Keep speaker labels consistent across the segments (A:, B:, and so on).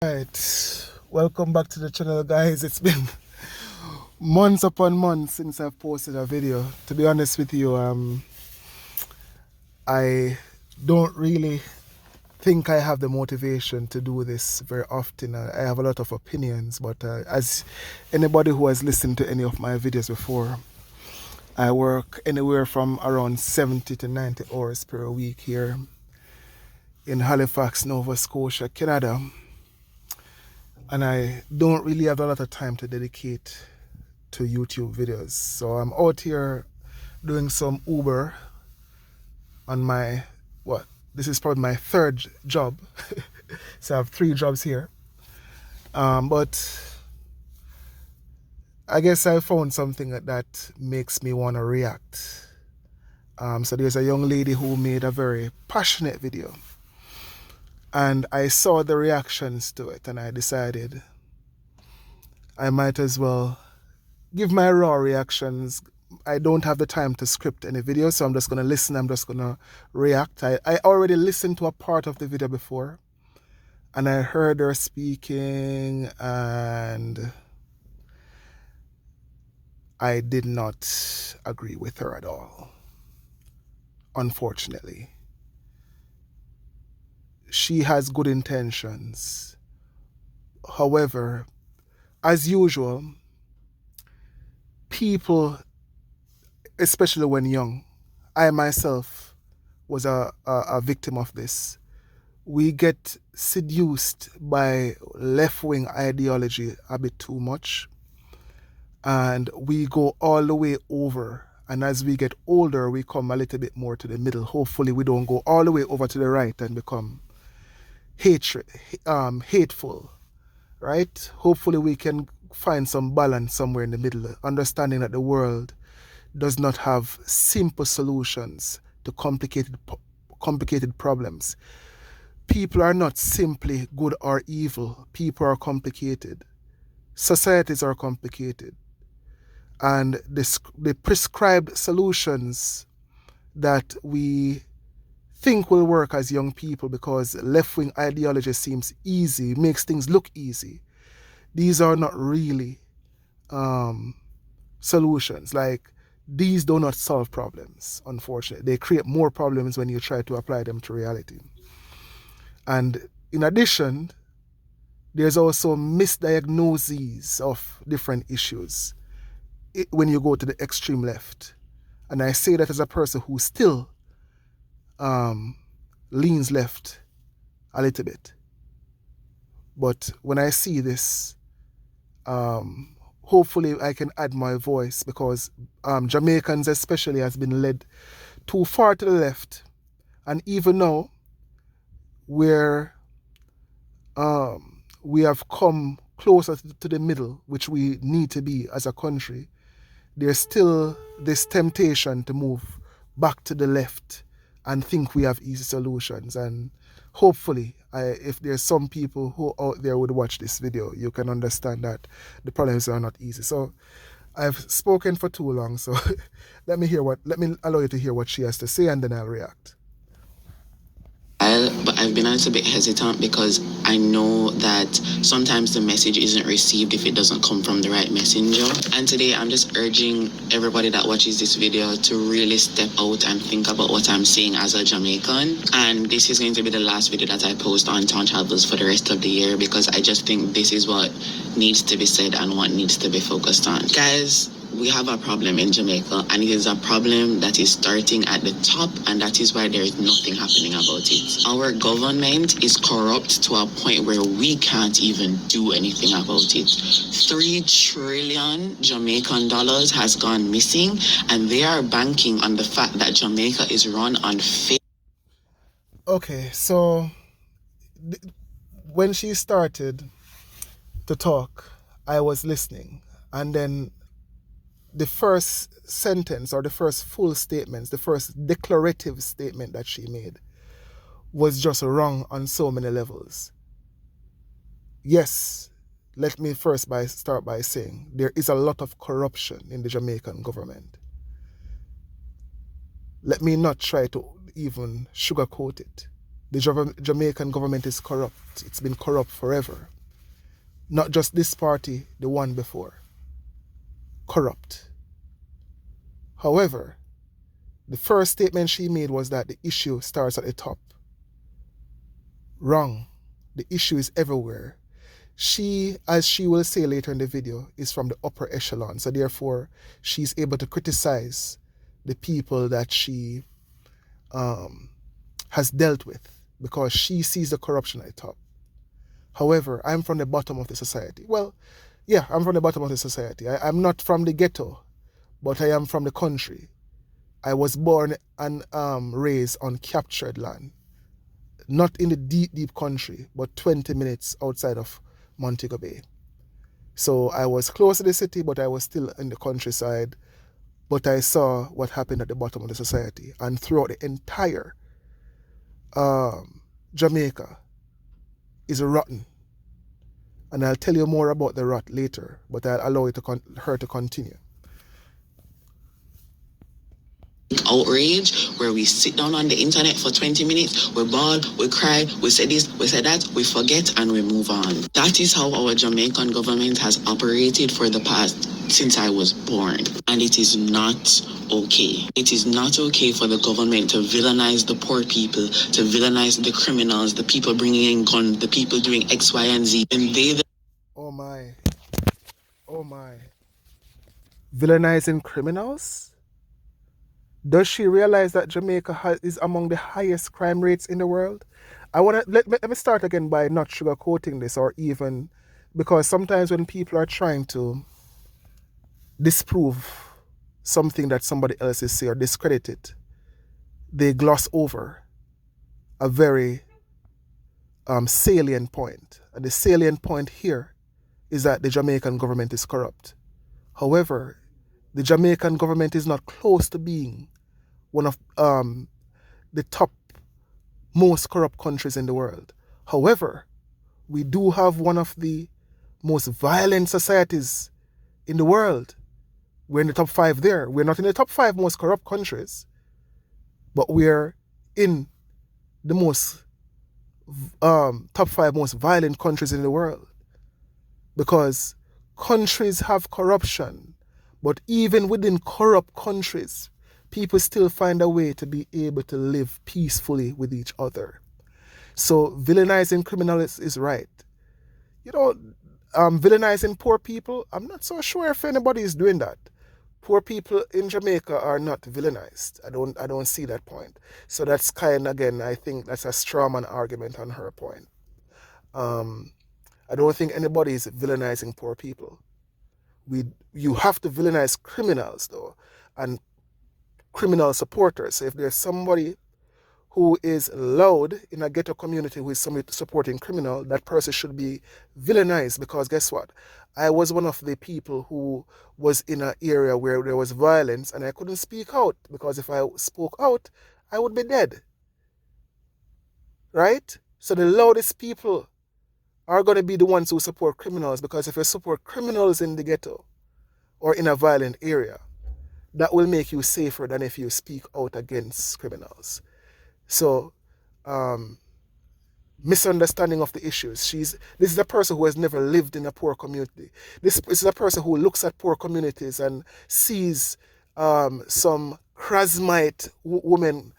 A: Right, welcome back to the channel, guys. It's been months upon months since I've posted a video. To be honest with you, I don't really think I have the motivation to do this very often. I have a lot of opinions, but as anybody who has listened to any of my videos before, I work anywhere from around 70 to 90 hours per week here in Halifax, Nova Scotia, Canada. And I don't really have a lot of time to dedicate to YouTube videos. So I'm out here doing some Uber on my, this is probably my third job. So I have 3 jobs here. But I guess I found something that makes me want to react. So there's a young lady who made a very passionate video. And I saw the reactions to it and I decided I might as well give my raw reactions. I don't have the time to script any video, so I'm just going to listen. I'm just going to react. I already listened to a part of the video before and I heard her speaking and I did not agree with her at all, unfortunately. She has good intentions. However, as usual, people, especially when young, I myself was a victim of this. We get seduced by left-wing ideology a bit too much, and we go all the way over. And as we get older, we come a little bit more to the middle. Hopefully, we don't go all the way over to the right and become hateful, right? Hopefully, we can find some balance somewhere in the middle, understanding that the world does not have simple solutions to complicated problems. People are not simply good or evil. People are complicated. Societies are complicated. And the prescribed solutions that we think will work as young people because left-wing ideology seems easy, makes things look easy. These are not really solutions. Like, these do not solve problems, unfortunately. They create more problems when you try to apply them to reality. And in addition, there's also misdiagnoses of different issues when you go to the extreme left. And I say that as a person who still leans left a little bit. But when I see this, hopefully I can add my voice, because Jamaicans especially has been led too far to the left. And even now, where we have come closer to the middle, which we need to be as a country, there's still this temptation to move back to the left and think we have easy solutions. And hopefully, if there's some people who out there would watch this video, you can understand that the problems are not easy. So I've spoken for too long, so let me allow you to hear what she has to say, and then I'll react.
B: But I've been a little bit hesitant because I know that sometimes the message isn't received if it doesn't come from the right messenger. And today I'm just urging everybody that watches this video to really step out and think about what I'm saying as a Jamaican. And this is going to be the last video that I post on Town Travels for the rest of the year, because I just think this is what needs to be said and what needs to be focused on. Guys, we have a problem in Jamaica, and it is a problem that is starting at the top, and that is why there is nothing happening about it. Our government is corrupt to a point where we can't even do anything about it. 3 trillion Jamaican dollars has gone missing, and they are banking on the fact that Jamaica is run on fake.
A: Okay, so when she started to talk, I was listening, and then the first sentence, or the first full statements, the first declarative statement that she made was just wrong on so many levels. Yes, let me first start by saying there is a lot of corruption in the Jamaican government. Let me not try to even sugarcoat it. the Jamaican government is corrupt. It's been corrupt forever. Not just this party, the one before. Corrupt. However, the first statement she made was that the issue starts at the top. Wrong. The issue is everywhere. She, as she will say later in the video, is from the upper echelon. So therefore, she's able to criticize the people that she has dealt with because she sees the corruption at the top. However, I'm from the bottom of the society. Well, yeah, I'm from the bottom of the society. I'm not from the ghetto, but I am from the country. I was born and raised on captured land. Not in the deep, deep country, but 20 minutes outside of Montego Bay. So I was close to the city, but I was still in the countryside. But I saw what happened at the bottom of the society. And throughout the entire Jamaica is rotten. And I'll tell you more about the rot later, but I'll allow her to continue.
B: Outrage, where we sit down on the internet for 20 minutes, we bawl, we cry, we say this, we say that, we forget, and we move on. That is how our Jamaican government has operated for the past since I was born. And it is not okay. It is not okay for the government to villainize the poor people, to villainize the criminals, the people bringing in guns, the people doing X, Y, and Z. And they...
A: Oh my. Oh my. Villainizing criminals? Does she realize that Jamaica is among the highest crime rates in the world? I want to let me start again by not sugarcoating this, or even because sometimes when people are trying to disprove something that somebody else is saying or discredit it, they gloss over a very salient point. And the salient point here is that the Jamaican government is corrupt. However, the Jamaican government is not close to being one of the top most corrupt countries in the world. However, we do have one of the most violent societies in the world. We're in the top 5 there. We're not in the top 5 most corrupt countries, but we're in the most top 5 most violent countries in the world. Because countries have corruption, but even within corrupt countries, people still find a way to be able to live peacefully with each other. So villainizing criminals is right. You know, villainizing poor people, I'm not so sure if anybody is doing that. Poor people in Jamaica are not villainized. I don't see that point. So that's kind of, again, I think that's a straw man argument on her point. I don't think anybody is villainizing poor people. You have to villainize criminals though, and criminal supporters. So if there's somebody who is loud in a ghetto community who is somebody supporting criminal, that person should be villainized, because guess what? I was one of the people who was in an area where there was violence and I couldn't speak out, because if I spoke out, I would be dead. Right? So the loudest people are going to be the ones who support criminals, because if you support criminals in the ghetto or in a violent area, that will make you safer than if you speak out against criminals. So, misunderstanding of the issues. This is a person who has never lived in a poor community. This is a person who looks at poor communities and sees some Krasmite women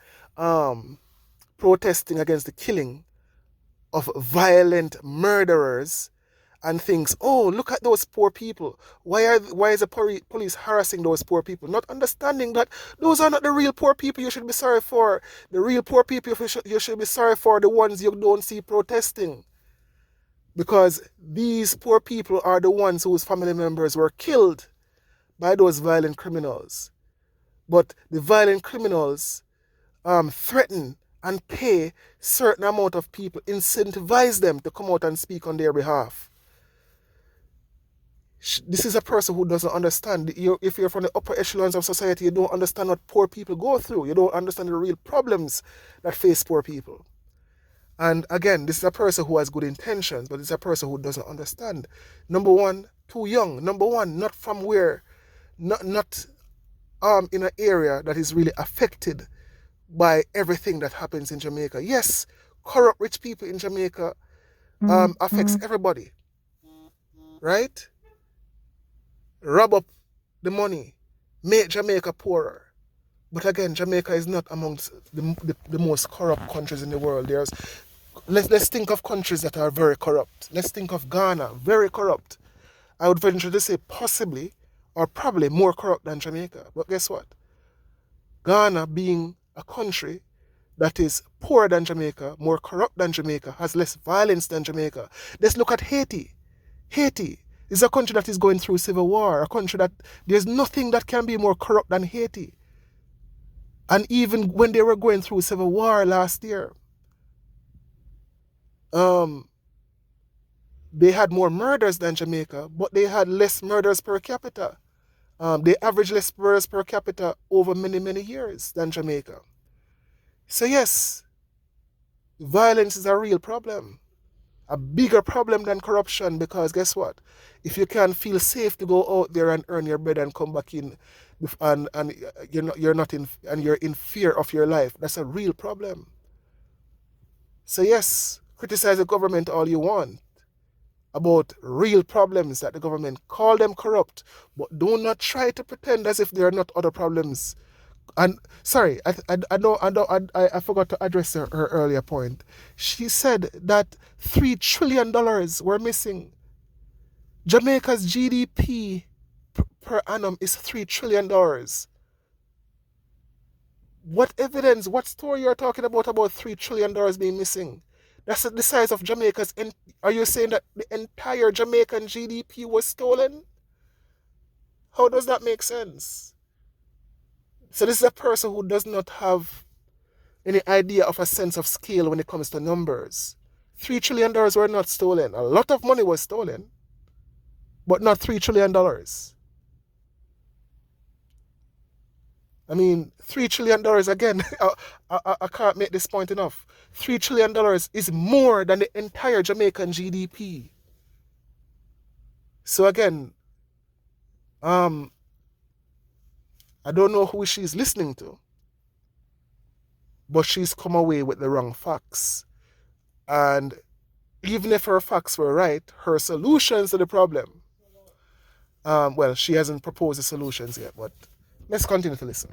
A: protesting against the killing of violent murderers, and thinks, oh, look at those poor people. Why is the police harassing those poor people? Not understanding that those are not the real poor people you should be sorry for. The real poor people you should be sorry for, the ones you don't see protesting. Because these poor people are the ones whose family members were killed by those violent criminals. But the violent criminals threaten and pay certain amount of people, incentivize them to come out and speak on their behalf. This is a person who doesn't understand. If you're from the upper echelons of society, you don't understand what poor people go through. You don't understand the real problems that face poor people. And again, this is a person who has good intentions, but it's a person who doesn't understand. Number one, too young. Number one, not from where, not in an area that is really affected by everything that happens in Jamaica. Yes, corrupt rich people in Jamaica affects everybody, right? Rob up the money, make Jamaica poorer. But again, Jamaica is not amongst the most corrupt countries in the world. Let's think of countries that are very corrupt. Let's think of Ghana, very corrupt. I would venture to say possibly or probably more corrupt than Jamaica. But guess what? Ghana, being a country that is poorer than Jamaica, more corrupt than Jamaica, has less violence than Jamaica. Let's look at Haiti. Haiti is a country that is going through civil war, a country that there's nothing that can be more corrupt than Haiti. And even when they were going through civil war last year, they had more murders than Jamaica, but they had less murders per capita. They averaged less murders per capita over many, many years than Jamaica. So yes, violence is a real problem. A bigger problem than corruption, because guess what? If you can't feel safe to go out there and earn your bread and come back in, and you're in fear of your life, that's a real problem. So yes, criticize the government all you want about real problems that the government call them corrupt, but do not try to pretend as if there are not other problems. And sorry, I forgot to address her earlier point. She said that $3 trillion were missing. Jamaica's GDP per annum is $3 trillion. What evidence, what story you're talking about $3 trillion being missing? That's the size of Jamaica's. Are you saying that the entire Jamaican GDP was stolen? How does that make sense? So this is a person who does not have any idea of a sense of scale when it comes to numbers. $3 trillion were not stolen. A lot of money was stolen, but not $3 trillion. I mean, $3 trillion, again, I can't make this point enough. $3 trillion is more than the entire Jamaican GDP. So again, I don't know who she's listening to, but she's come away with the wrong facts. And even if her facts were right, her solutions to the problem, well, she hasn't proposed the solutions yet, but let's continue to listen.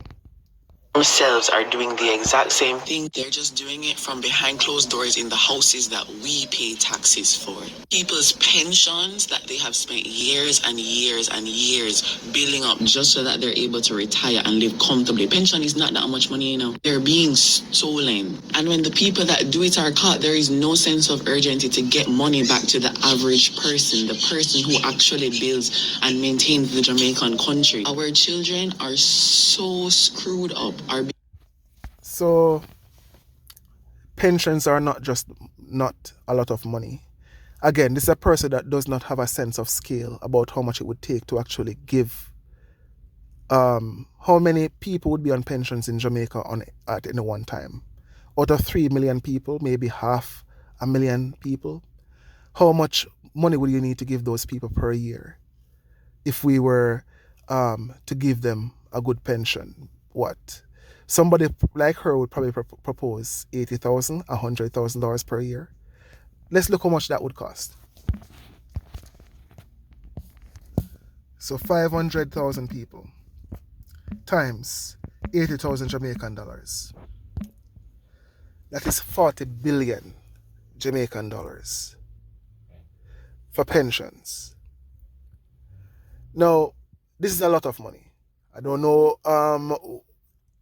B: Themselves are doing the exact same thing. They're just doing it from behind closed doors in the houses that we pay taxes for. People's pensions that they have spent years and years and years building up just so that they're able to retire and live comfortably. Pension is not that much money, you know. They're being stolen. And when the people that do it are caught, there is no sense of urgency to get money back to the average person, the person who actually builds and maintains the Jamaican country. Our children are so screwed up.
A: So pensions are not just not a lot of money. Again, this is a person that does not have a sense of scale about how much it would take to actually give. How many people would be on pensions in Jamaica at any one time? Out of 3 million people, maybe 500,000 people. How much money would you need to give those people per year if we were to give them a good pension? What? Somebody like her would probably propose $80,000, $100,000 per year. Let's look how much that would cost. So 500,000 people times 80,000 Jamaican dollars. That is 40 billion Jamaican dollars for pensions. Now, this is a lot of money. I don't know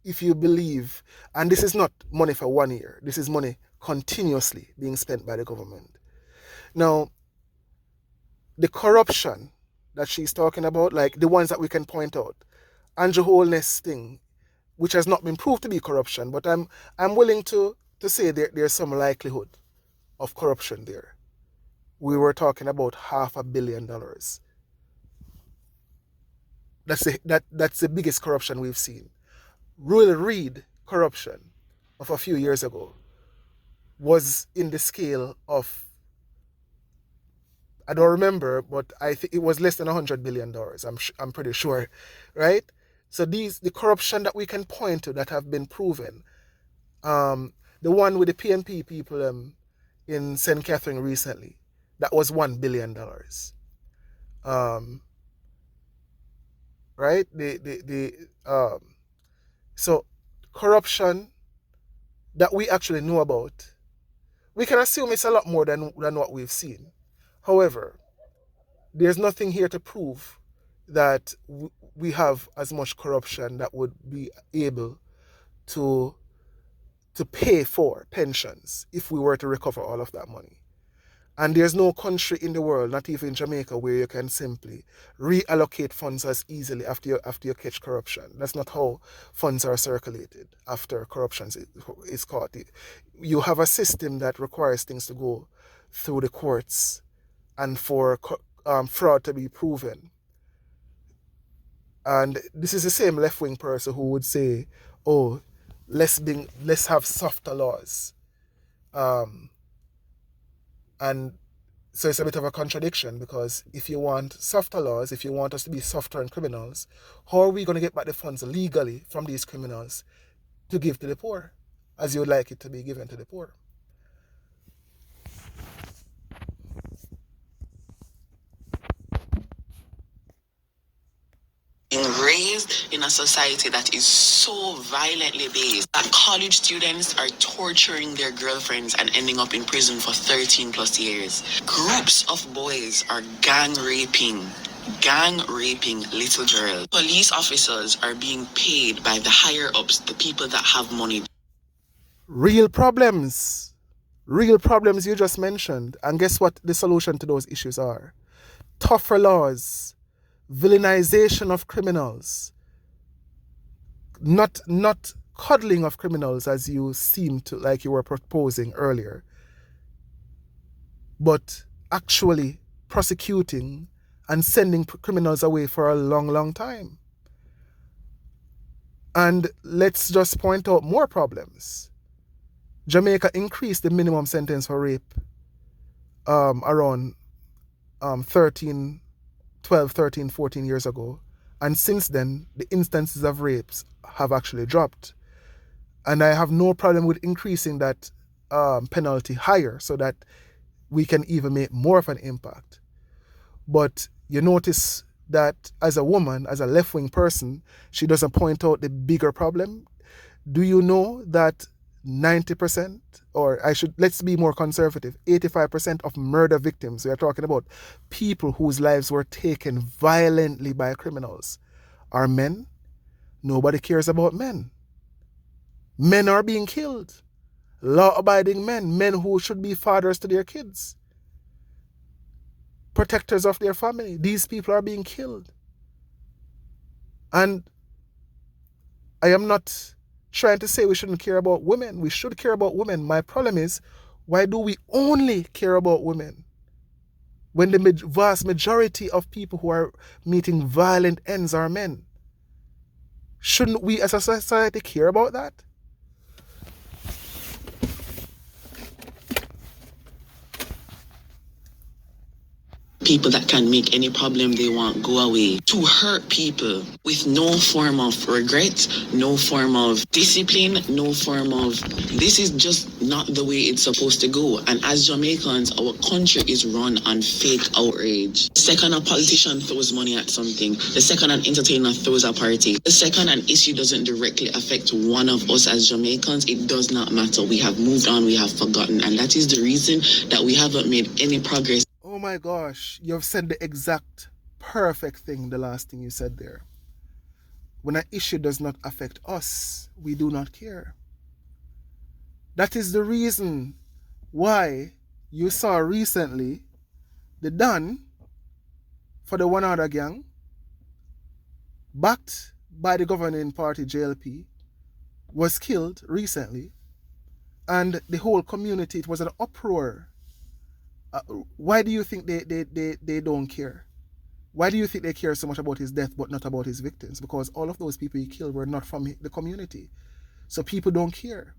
A: if you believe, and this is not money for 1 year, this is money continuously being spent by the government. Now, the corruption that she's talking about, like the ones that we can point out, Andrew Holness thing, which has not been proved to be corruption, but I'm willing to say there's some likelihood of corruption there. We were talking about $500 million. That's the biggest corruption we've seen. Royal Reid corruption of a few years ago was in the scale of, I don't remember, but I think it was less than $100 million. I'm pretty sure, right? So the corruption that we can point to that have been proven, The one with the PNP people in St. Catherine recently, that was $1 billion. Right? So corruption that we actually know about, we can assume it's a lot more than what we've seen. However, there's nothing here to prove that we have as much corruption that would be able to pay for pensions if we were to recover all of that money. And there's no country in the world, not even Jamaica, where you can simply reallocate funds as easily after you catch corruption. That's not how funds are circulated after corruption is caught. You have a system that requires things to go through the courts and for fraud to be proven. And this is the same left-wing person who would say, "Oh, let's have softer laws." And so it's a bit of a contradiction, because if you want softer laws, if you want us to be softer on criminals, how are we going to get back the funds legally from these criminals to give to the poor, as you would like it to be given to the poor?
B: Raised in a society that is so violently based that college students are torturing their girlfriends and ending up in prison for 13 plus years. Groups of boys are gang raping little girls. Police officers are being paid by the higher ups, the people that have money.
A: Real problems you just mentioned. And guess what the solution to those issues are? Tougher laws, villainization of criminals, not coddling of criminals as you seem to like you were proposing earlier, but actually prosecuting and sending criminals away for a long time. And let's just point out more problems. Jamaica increased the minimum sentence for rape around 12, 13, 14 years ago. And since then, the instances of rapes have actually dropped. And I have no problem with increasing that penalty higher so that we can even make more of an impact. But you notice that as a woman, as a left-wing person, she doesn't point out the bigger problem. Do you know that 90%, or let's be more conservative, 85% of murder victims, we are talking about people whose lives were taken violently by criminals, are men? Nobody cares about men. Men are being killed. Law-abiding men who should be fathers to their kids, protectors of their family. These people are being killed. And I am not trying to say we shouldn't care about women. We should care about women. My problem is, why do we only care about women when the vast majority of people who are meeting violent ends are men? Shouldn't we as a society care about that?
B: People that can make any problem they want go away, to hurt people with no form of regret, no form of discipline, no form of, this is just not the way it's supposed to go. And as Jamaicans, our country is run on fake outrage. The second a politician throws money at something, the second an entertainer throws a party, the second an issue doesn't directly affect one of us as Jamaicans, it does not matter. We have moved on, we have forgotten. And that is the reason that we haven't made any progress.
A: Oh my gosh, you've said the exact perfect thing, the last thing you said there. When an issue does not affect us, we do not care. That is the reason why you saw recently the Don for the One Other Gang, backed by the governing party JLP, was killed recently, and the whole community, it was an uproar. Why do you think they don't care? Why do you think they care so much about his death but not about his victims? Because all of those people he killed were not from the community. So people don't care.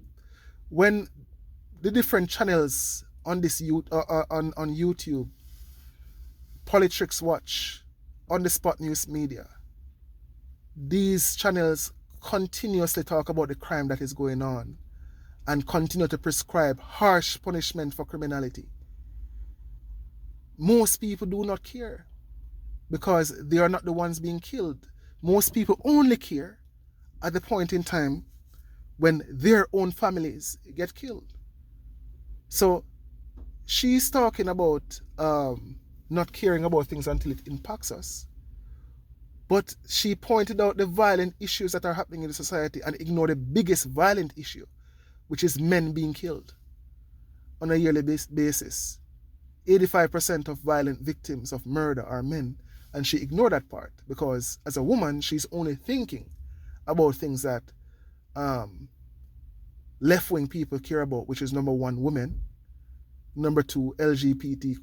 A: When the different channels on this on YouTube, Politics Watch, On the Spot News Media, these channels continuously talk about the crime that is going on and continue to prescribe harsh punishment for criminality. Most people do not care because they are not the ones being killed. Most people only care at the point in time when their own families get killed. So she's talking about not caring about things until it impacts us. But she pointed out the violent issues that are happening in the society and ignored the biggest violent issue, which is men being killed on a yearly basis. 85% of violent victims of murder are men. And she ignored that part because as a woman, she's only thinking about things that left-wing people care about, which is number one, women, number two, LGBT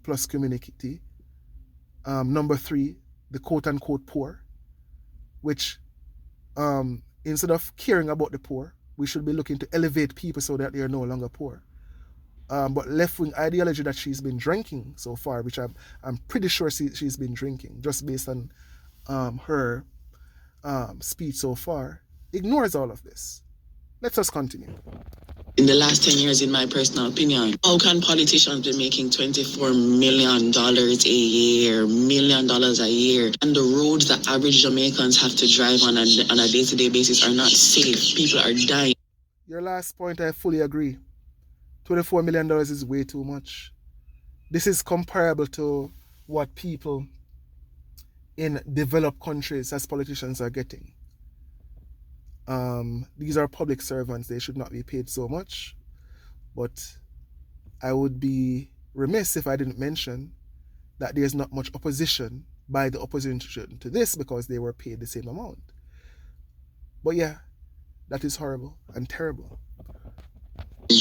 A: plus community, number three, the quote-unquote poor, which instead of caring about the poor, we should be looking to elevate people so that they are no longer poor. But left-wing ideology that she's been drinking so far, which I'm pretty sure she's been drinking, just based on her speech so far, ignores all of this. Let us continue.
B: In the last 10 years, in my personal opinion, how can politicians be making $24 million a year, $1 million a year, and the roads that average Jamaicans have to drive on a day-to-day basis are not safe? People are dying.
A: Your last point, I fully agree. $24 million is way too much. This is comparable to what people in developed countries as politicians are getting. These are public servants. They should not be paid so much. But I would be remiss if I didn't mention that there's not much opposition by the opposition to this because they were paid the same amount. But yeah, that is horrible and terrible.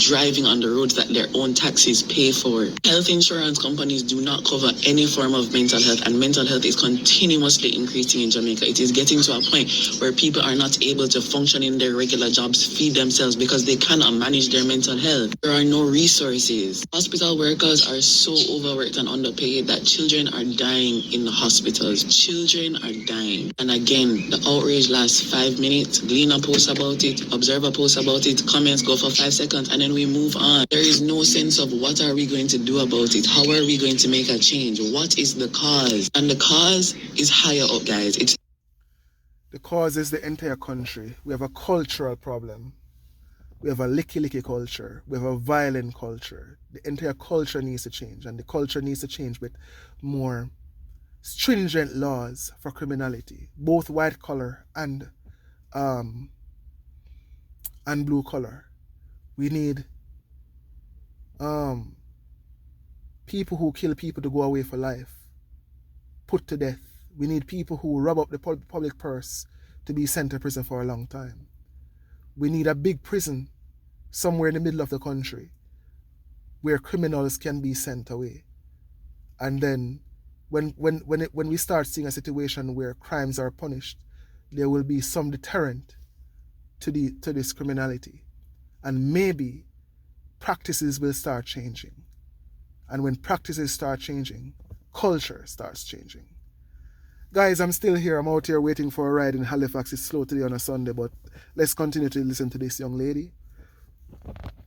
B: Driving on the roads that their own taxes pay for. Health insurance companies do not cover any form of mental health, and mental health is continuously increasing in Jamaica. It is getting to a point where people are not able to function in their regular jobs, feed themselves because they cannot manage their mental health. There are no resources. Hospital workers are so overworked and underpaid that children are dying in the hospitals. Children are dying. And again, the outrage lasts 5 minutes. Glean a post about it, observe a post about it, comments go for 5 seconds, and then we move on. There is no sense of what are we going to do about it? How are we going to make a change? What is the cause? And the cause is higher up, guys.
A: The cause is the entire country. We have a cultural problem. We have a licky culture. We have a violent culture. The entire culture needs to change, and the culture needs to change with more stringent laws for criminality, both white collar and blue collar. We need people who kill people to go away for life, put to death. We need people who rob up the public purse to be sent to prison for a long time. We need a big prison somewhere in the middle of the country where criminals can be sent away. And then when we start seeing a situation where crimes are punished, there will be some deterrent to this criminality. And maybe practices will start changing. And when practices start changing, culture starts changing. Guys, I'm still here. I'm out here waiting for a ride in Halifax. It's slow today on a Sunday, but let's continue to listen to this young lady.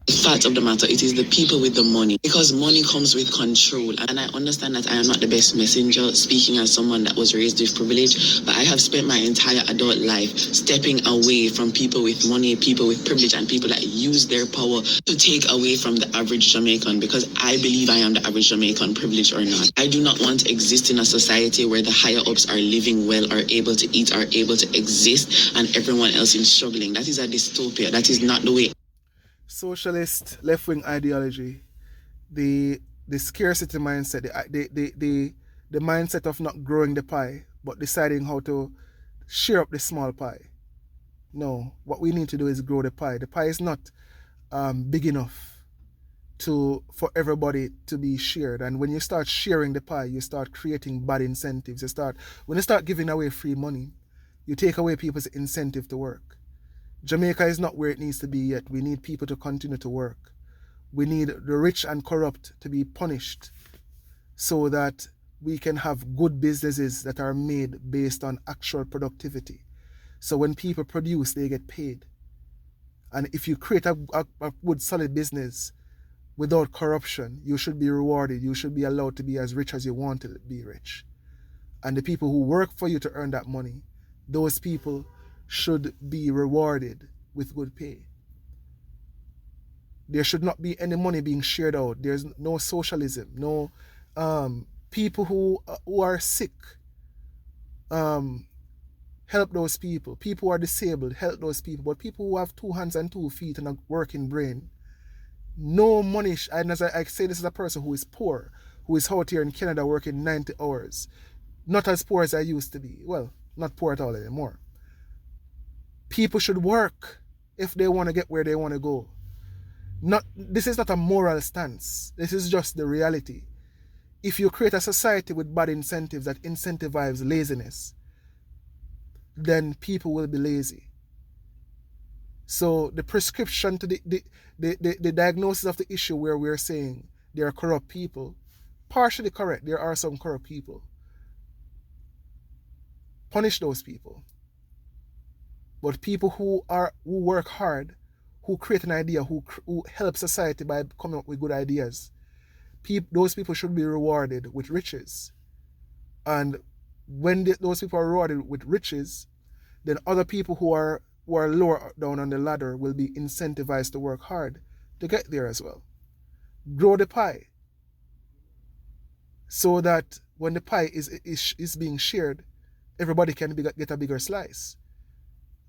B: The fact of the matter, it is the people with the money, because money comes with control. And I understand that I am not the best messenger, speaking as someone that was raised with privilege, but I have spent my entire adult life stepping away from people with money, people with privilege, and people that use their power to take away from the average Jamaican, because I believe I am the average Jamaican, privileged or not. I do not want to exist in a society where the higher ups are living well, are able to eat, are able to exist, and everyone else is struggling. That is a dystopia. That is not the way.
A: Socialist left-wing ideology, the scarcity mindset, the mindset of not growing the pie, but deciding how to share up the small pie. No, what we need to do is grow the pie. The pie is not big enough for everybody to be shared. And when you start sharing the pie, you start creating bad incentives. When you start giving away free money, you take away people's incentive to work. Jamaica is not where it needs to be yet. We need people to continue to work. We need the rich and corrupt to be punished so that we can have good businesses that are made based on actual productivity. So when people produce, they get paid. And if you create a good solid business without corruption, you should be rewarded. You should be allowed to be as rich as you want to be rich. And the people who work for you to earn that money, those people should be rewarded with good pay. There should not be any money being shared out. There's no socialism, no people who are sick, help those people. People who are disabled, help those people. But people who have 2 hands and 2 feet and a working brain, no money. And as I say, this is a person who is poor, who is out here in Canada working 90 hours. Not as poor as I used to be. Well, not poor at all anymore. People should work if they want to get where they want to go. This is not a moral stance. This is just the reality. If you create a society with bad incentives that incentivize laziness, then people will be lazy. So the prescription to the diagnosis of the issue where we're saying there are corrupt people, partially correct. There are some corrupt people. Punish those people. But people who work hard, who create an idea, who help society by coming up with good ideas, those people should be rewarded with riches. And when those people are rewarded with riches, then other people who are lower down on the ladder will be incentivized to work hard to get there as well. Grow the pie so that when the pie is being shared, everybody can get a bigger slice.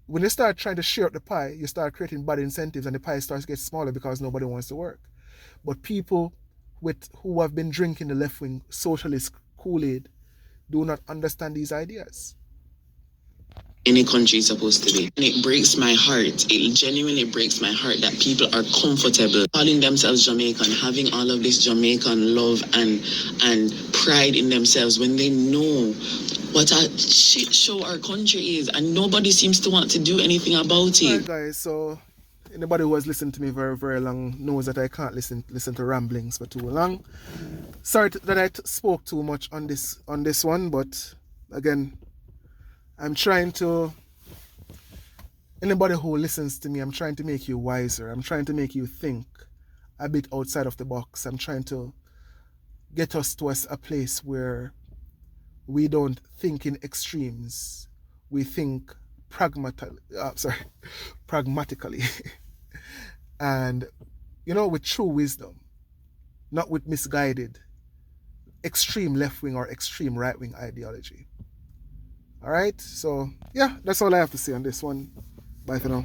A: When you start trying to share up the pie, you start creating bad incentives and the pie starts to get smaller because nobody wants to work. But people who have been drinking the left-wing socialist Kool-Aid do not understand these ideas.
B: Any country is supposed to be. And it breaks my heart. It genuinely breaks my heart that people are comfortable calling themselves Jamaican, having all of this Jamaican love and pride in themselves when they know what a shit show our country is, and nobody seems to want to do anything about it.
A: Alright guys, so anybody who has listened to me very, very long knows that I can't listen to ramblings for too long. Sorry that I spoke too much on this one, but again, I'm trying to, anybody who listens to me, I'm trying to make you wiser. I'm trying to make you think a bit outside of the box. I'm trying to get us to a place where we don't think in extremes. We think pragmatically. And, with true wisdom, not with misguided, extreme left-wing or extreme right-wing ideology. All right, so yeah, that's all I have to say on this one. Bye for now.